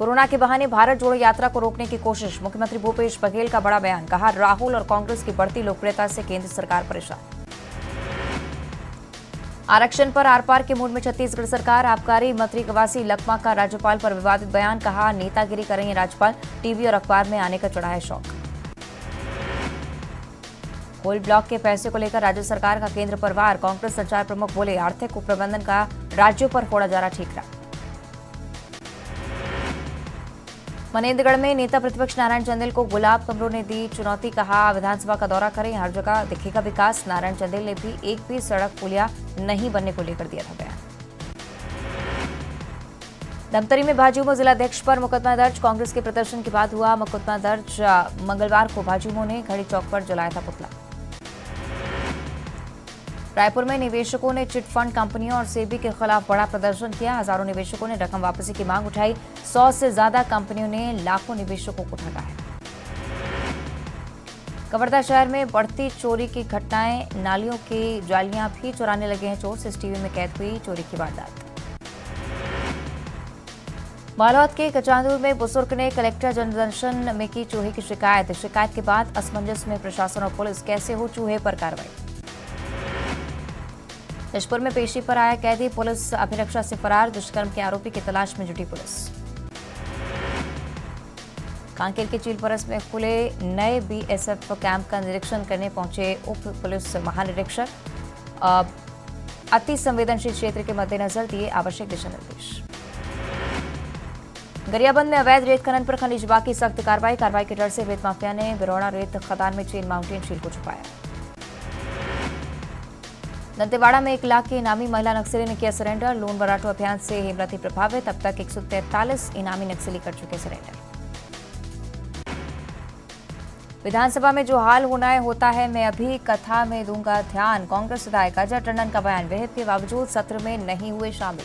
Corona के बहाने भारत जोड़ो यात्रा को रोकने की कोशिश। मुख्यमंत्री भूपेश बघेल का बड़ा बयान, कहा राहुल और कांग्रेस की बढ़ती लोकप्रियता से केंद्र सरकार परेशान। आरक्षण पर आर पार के मूड में छत्तीसगढ़ सरकार। आबकारी मंत्री कवासी लखमा का राज्यपाल पर विवादित बयान, कहा नेतागिरी करेंगे राज्यपाल, टीवी और अखबार में आने का चढ़ा है शौक। कोल ब्लॉक के पैसे को लेकर राज्य सरकार का केंद्र पर वार। कांग्रेस संचार प्रमुख बोले आर्थिक कुप्रबंधन का राज्यों पर फोड़ा जा रहा ठीकरा। मनेन्द्रगढ़ में नेता प्रतिपक्ष नारायण चंदेल को गुलाब कमरों ने दी चुनौती, कहा विधानसभा का दौरा करें, हर जगह दिखेगा विकास। नारायण चंदेल ने भी एक भी सड़क पुलिया नहीं बनने को लेकर दिया था बयान। धमतरी में भाजयुमो जिलाध्यक्ष पर मुकदमा दर्ज। कांग्रेस के प्रदर्शन के बाद हुआ मुकदमा दर्ज। मंगलवार को भाजयुमो ने घड़ी चौक पर जलाया था पुतला। रायपुर में निवेशकों ने चिटफंड कंपनियों और सेबी के खिलाफ बड़ा प्रदर्शन किया। हजारों निवेशकों ने रकम वापसी की मांग उठाई। 100 से ज्यादा कंपनियों ने लाखों निवेशकों को ठगा है। कवर्धा शहर में बढ़ती चोरी की घटनाएं, नालियों की जालियां भी चुराने लगे हैं चोर। सीसीटीवी में कैद हुई चोरी की वारदात। बालोद के कचांदूर में बुजुर्ग ने कलेक्टर जनदर्शन में की चूहे की शिकायत। शिकायत के बाद असमंजस में प्रशासन और पुलिस, कैसे हो चूहे पर कार्रवाई। जशपुर में पेशी पर आया कैदी, पुलिस अभिरक्षा से फरार। दुष्कर्म के आरोपी की तलाश में जुटी पुलिस। कांकेर के चीलपरस में खुले नए बीएसएफ कैंप का निरीक्षण करने पहुंचे उप पुलिस महानिरीक्षक। अति संवेदनशील क्षेत्र के मद्देनजर दिए आवश्यक दिशा निर्देश। गरियाबंद में अवैध रेत खनन पर खनिज विभाग की सख्त कार्रवाई के डर से रेत माफिया ने बिरौड़ा रेत खदान में चेन माउंटेन शील को छुपाया। दंतेवाड़ा में 1 लाख की इनामी महिला नक्सली ने किया सरेंडर। लोन वराटो अभियान से हेमरथी प्रभावित, अब तक 143 इनामी नक्सली कर चुके सरेंडर। विधानसभा में जो हाल होना है होता है, मैं अभी कथा में दूंगा ध्यान। कांग्रेस विधायक अजय टंडन का बयान, विहिप के बावजूद सत्र में नहीं हुए शामिल।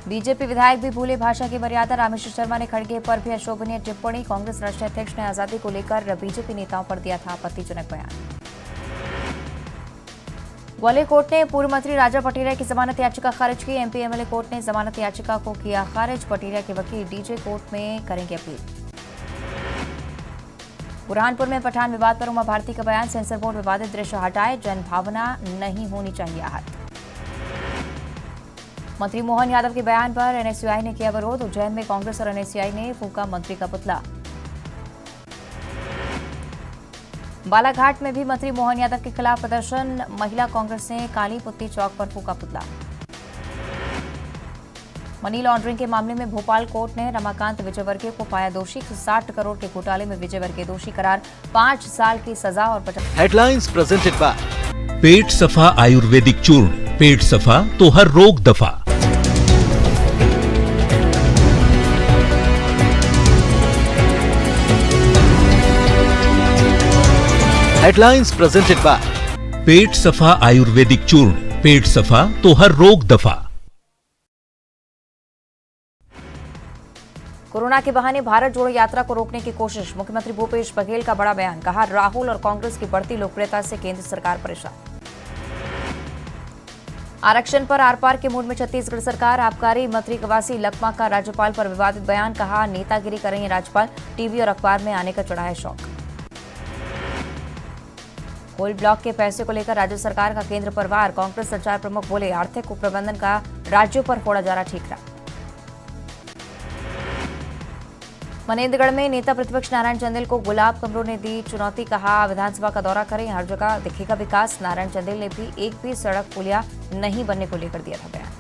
बीजेपी विधायक भी भूले भाषा की मर्यादा। रामेश्वर शर्मा ने खड़गे पर भी अशोभनीय टिप्पणी। कांग्रेस राष्ट्रीय अध्यक्ष ने आजादी को लेकर बीजेपी नेताओं पर दिया था आपत्तिजनक बयान। ग्वालियर कोर्ट ने पूर्व मंत्री राजा पटिरिया की जमानत याचिका खारिज की। एमपी एमएलए कोर्ट ने जमानत याचिका को किया खारिज। पटिरिया के वकील डीजे कोर्ट में करेंगे अपील। बुरहानपुर में पठान विवाद पर उमा भारती का बयान, सेंसर बोर्ड विवादित दृश्य हटाए, जनभावना नहीं होनी चाहिए आहत। मंत्री मोहन यादव के बयान पर एनएसयूआई ने किया विरोध। उज्जैन में कांग्रेस और एनएसयूआई ने फूंका मंत्री का पुतला। बालाघाट में भी मंत्री मोहन यादव के खिलाफ प्रदर्शन। महिला कांग्रेस ने काली पुत्ती चौक पर फूंका पुतला। मनी लॉन्ड्रिंग के मामले में भोपाल कोर्ट ने रमाकांत विजयवर्गीय को पाया दोषी। 60 करोड़ के घोटाले में विजयवर्गीय दोषी करार, 5 साल की सजा और 50। हेडलाइंस प्रेजेंटेड बाय पेट सफा आयुर्वेदिक चूर्ण। पेट सफा तो हर रोग दफा। हेडलाइंस प्रेजेंटेड बाय पेट सफा आयुर्वेदिक चूर्ण। पेट सफा तो हर रोग दफा। कोरोना के बहाने भारत जोड़ो यात्रा को रोकने की कोशिश। मुख्यमंत्री भूपेश बघेल का बड़ा बयान, कहा राहुल और कांग्रेस की बढ़ती लोकप्रियता से केंद्र सरकार परेशान। आरक्षण पर आर पार के मूड में छत्तीसगढ़ सरकार। आबकारी मंत्री कवासी लखमा का राज्यपाल पर विवादित बयान, कहा नेतागिरी करेंगे राज्यपाल, टीवी और अखबार में आने का चढ़ा है शौक। कोल ब्लॉक के पैसे को लेकर राज्य सरकार का केंद्र पर वार। कांग्रेस संचार प्रमुख बोले आर्थिक कुप्रबंधन का राज्यों पर फोड़ा जा रहा ठीकरा। मनेन्द्रगढ़ में नेता प्रतिपक्ष नारायण चंदेल को गुलाब कमरों ने दी चुनौती, कहा विधानसभा का दौरा करें, हर जगह दिखेगा विकास। नारायण चंदेल ने भी एक भी सड़क पुलिया नहीं बनने को लेकर दिया था बयान।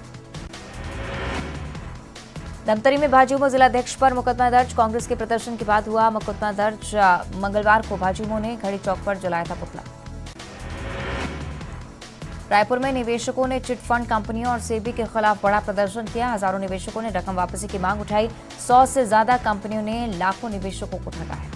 धमतरी में भाजयुमो जिलाध्यक्ष पर मुकदमा दर्ज। कांग्रेस के प्रदर्शन के बाद हुआ मुकदमा दर्ज। मंगलवार को भाजयुमो ने घड़ी चौक पर जलाया था पुतला। रायपुर में निवेशकों ने चिटफंड कंपनियों और सेबी के खिलाफ बड़ा प्रदर्शन किया। हजारों निवेशकों ने रकम वापसी की मांग उठाई। 100 से ज्यादा कंपनियों ने लाखों निवेशकों को ठगा है।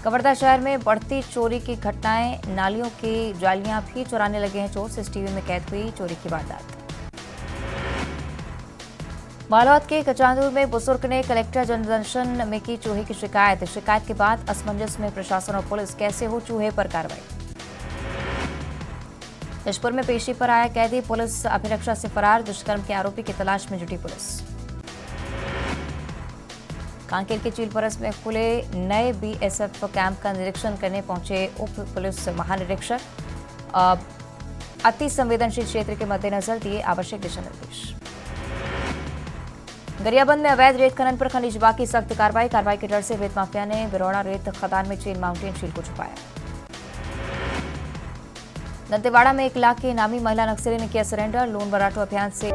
कवर्धा शहर में बढ़ती चोरी की घटनाएं, नालियों की जालियां भी चुराने लगे हैं चोर। सीसीटीवी में कैद हुई चोरी की वारदात। बालोद के कचांदूर में बुजुर्ग ने कलेक्टर जनदर्शन में की चूहे की शिकायत। शिकायत के बाद असमंजस में प्रशासन और पुलिस, कैसे हो चूहे पर कार्रवाई। जशपुर में पेशी पर आया कैदी पुलिस अभिरक्षा से फरार, दुष्कर्म के आरोपी की तलाश में जुटी पुलिस। कांकेर के चीलपरस में खुले नए बीएसएफ कैंप का निरीक्षण करने पहुंचे उप पुलिस महानिरीक्षक। अति संवेदनशील क्षेत्र के मद्देनजर दिए आवश्यक दिशा निर्देश। गरियाबंद में अवैध रेत खनन पर खनिज विभाग की सख्त कार्रवाई के डर से रेत माफिया ने बिरौड़ा रेत खदान में चेन माउंटेन शील को छुपाया। दंतेवाड़ा में 1 लाख की इनामी महिला नक्सली ने किया सरेंडर, लोन बराटो अभियान से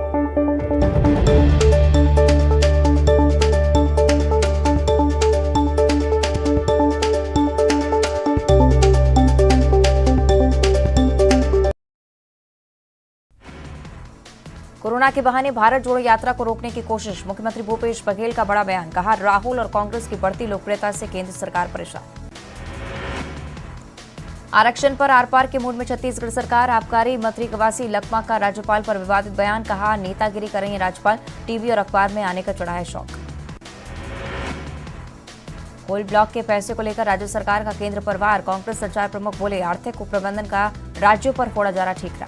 कोरोना के बहाने भारत जोड़ो यात्रा को रोकने की कोशिश, मुख्यमंत्री भूपेश बघेल का बड़ा बयान, कहा राहुल और कांग्रेस की बढ़ती लोकप्रियता से केंद्र सरकार परेशान। आरक्षण पर आर पार के मूड में छत्तीसगढ़ सरकार, आबकारी मंत्री कवासी लखमा का राज्यपाल पर विवादित बयान, कहा नेतागिरी करेंगे राज्यपाल, टीवी और अखबार में आने का चढ़ा है शौक। कोल ब्लॉक के पैसे को लेकर राज्य सरकार का केंद्र पर वार, कांग्रेस संचार प्रमुख बोले आर्थिक कुप्रबंधन का राज्यों पर फोड़ा जा रहा ठीकरा।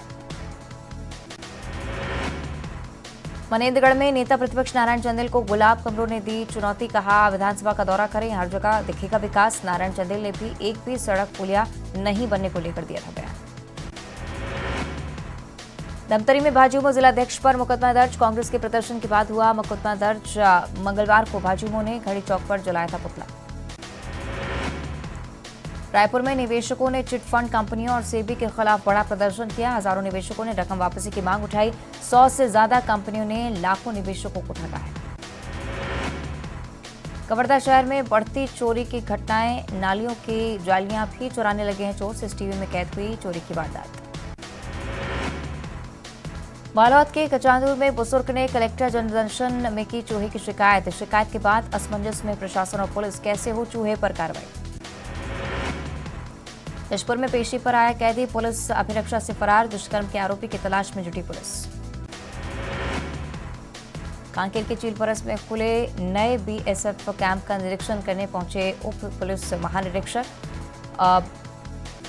मनेन्द्रगढ़ में नेता प्रतिपक्ष नारायण चंदेल को गुलाब कमरों ने दी चुनौती, कहा विधानसभा का दौरा करें, हर जगह दिखेगा विकास। नारायण चंदेल ने भी एक भी सड़क पुलिया नहीं बनने को लेकर दिया था बयान। धमतरी में भाजयुमो जिलाध्यक्ष पर मुकदमा दर्ज, कांग्रेस के प्रदर्शन के बाद हुआ मुकदमा दर्ज। मंगलवार को भाजयुमो ने घड़ी चौक पर जलाया था पुतला। रायपुर में निवेशकों ने चिट फंड कंपनियों और सेबी के खिलाफ बड़ा प्रदर्शन किया, हजारों निवेशकों ने रकम वापसी की मांग उठाई, 100 से ज्यादा कंपनियों ने लाखों निवेशकों को ठगा है। कवर्धा शहर में बढ़ती चोरी की घटनाएं, नालियों की जालियां भी चुराने लगे हैं चोर, सीसीटीवी में कैद हुई चोरी की वारदात। बालोद के कचांदूर में बुजुर्ग ने कलेक्टर जनदर्शन में की चूहे की शिकायत के बाद असमंजस में प्रशासन और पुलिस, कैसे हो चूहे पर कार्रवाई। जशपुर में पेशी पर आया कैदी पुलिस अभिरक्षा से फरार, दुष्कर्म के आरोपी की तलाश में जुटी पुलिस। कांकेर के चीलपरस में खुले नए बीएसएफ कैंप का निरीक्षण करने पहुंचे उप पुलिस महानिरीक्षक।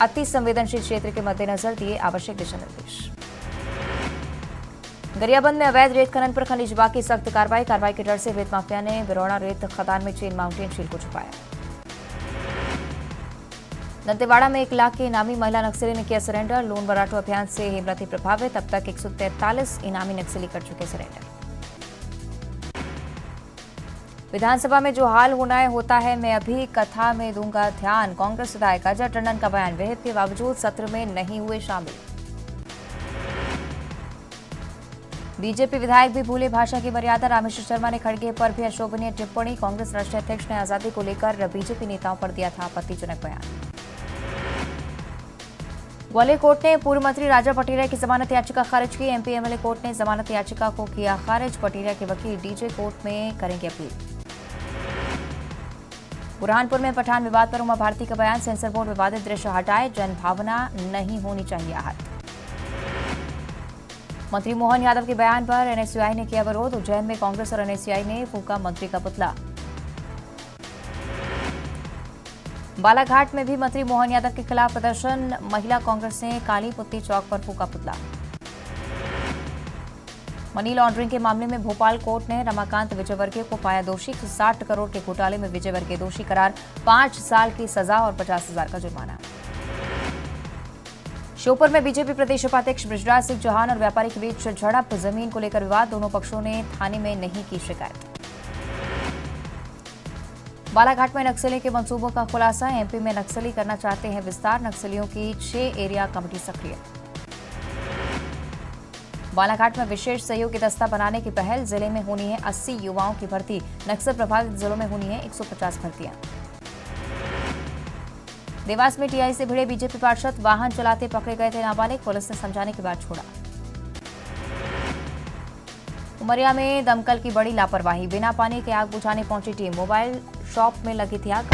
अति संवेदनशील क्षेत्र के मद्देनजर दिए आवश्यक दिशा निर्देश। गरियाबंद में अवैध रेत खनन पर खनिज विभाग की सख्त कार्रवाई के डर से रेत माफिया ने बिरौड़ा रेत खदान में चेन माउंटेन शील को छुपाया। दंतेवाड़ा में 1 लाख की इनामी महिला नक्सली ने किया सरेंडर, लोन बराटो अभियान से हेमरथी प्रभावित, अब तक 143 इनामी नक्सली कर चुके सरेंडर। विधानसभा में जो हाल होता है, मैं अभी कथा में दूंगा ध्यान, कांग्रेस विधायक अजय टंडन का बयान, विहित के बावजूद सत्र में नहीं हुए शामिल। बीजेपी विधायक भी भूले भाषा की मर्यादा, रामेश्वर शर्मा ने खड़गे पर भी अशोभनीय टिप्पणी, कांग्रेस राष्ट्रीय अध्यक्ष ने आजादी को लेकर बीजेपी नेताओं पर दिया था आपत्तिजनक बयान। ग्वालियर कोर्ट ने पूर्व मंत्री राजा पटीरिया की जमानत याचिका खारिज की, एमपी एमएलए कोर्ट ने जमानत याचिका को किया खारिज, पटीरिया के वकील डीजे कोर्ट में करेंगे अपील। बुरहानपुर में पठान विवाद पर उमा भारती का बयान, सेंसर बोर्ड विवादित दृश्य हटाए, जनभावना नहीं होनी चाहिए आहत। मंत्री मोहन यादव के बयान पर एनएसयूआई ने किया विरोध, उज्जैन में कांग्रेस और एनएसयूआई ने फूंका मंत्री का पुतला। बालाघाट में भी मंत्री मोहन यादव के खिलाफ प्रदर्शन, महिला कांग्रेस ने काली पुत्ती चौक पर फूंका पुतला। मनी लॉन्ड्रिंग के मामले में भोपाल कोर्ट ने रमाकांत विजयवर्गीय को पाया दोषी, 160 करोड़ के घोटाले में विजयवर्गीय दोषी करार, 5 साल की सजा और 50,000 का जुर्माना। श्योपुर में बीजेपी प्रदेश उपाध्यक्ष बृजराज सिंह चौहान और व्यापारी के बीच झड़प, जमीन को लेकर विवाद, दोनों पक्षों ने थाने में नहीं की शिकायत। बालाघाट में नक्सली के मंसूबों का खुलासा, एमपी में नक्सली करना चाहते हैं विस्तार, नक्सलियों की 6 एरिया कमेटी सक्रिय। बालाघाट में विशेष सहयोगी दस्ता बनाने की पहल, जिले में होनी है 80 युवाओं की भर्ती, नक्सल प्रभावित जिलों में होनी है 150 भर्तियां। देवास में टीआई से भिड़े बीजेपी पार्षद, वाहन चलाते पकड़े गए थे नाबालिग, पुलिस ने समझाने के बाद छोड़ा। उमरिया में दमकल की बड़ी लापरवाही, बिना पानी के आग बुझाने पहुंची टीम, मोबाइल शॉप में लगी थी आग।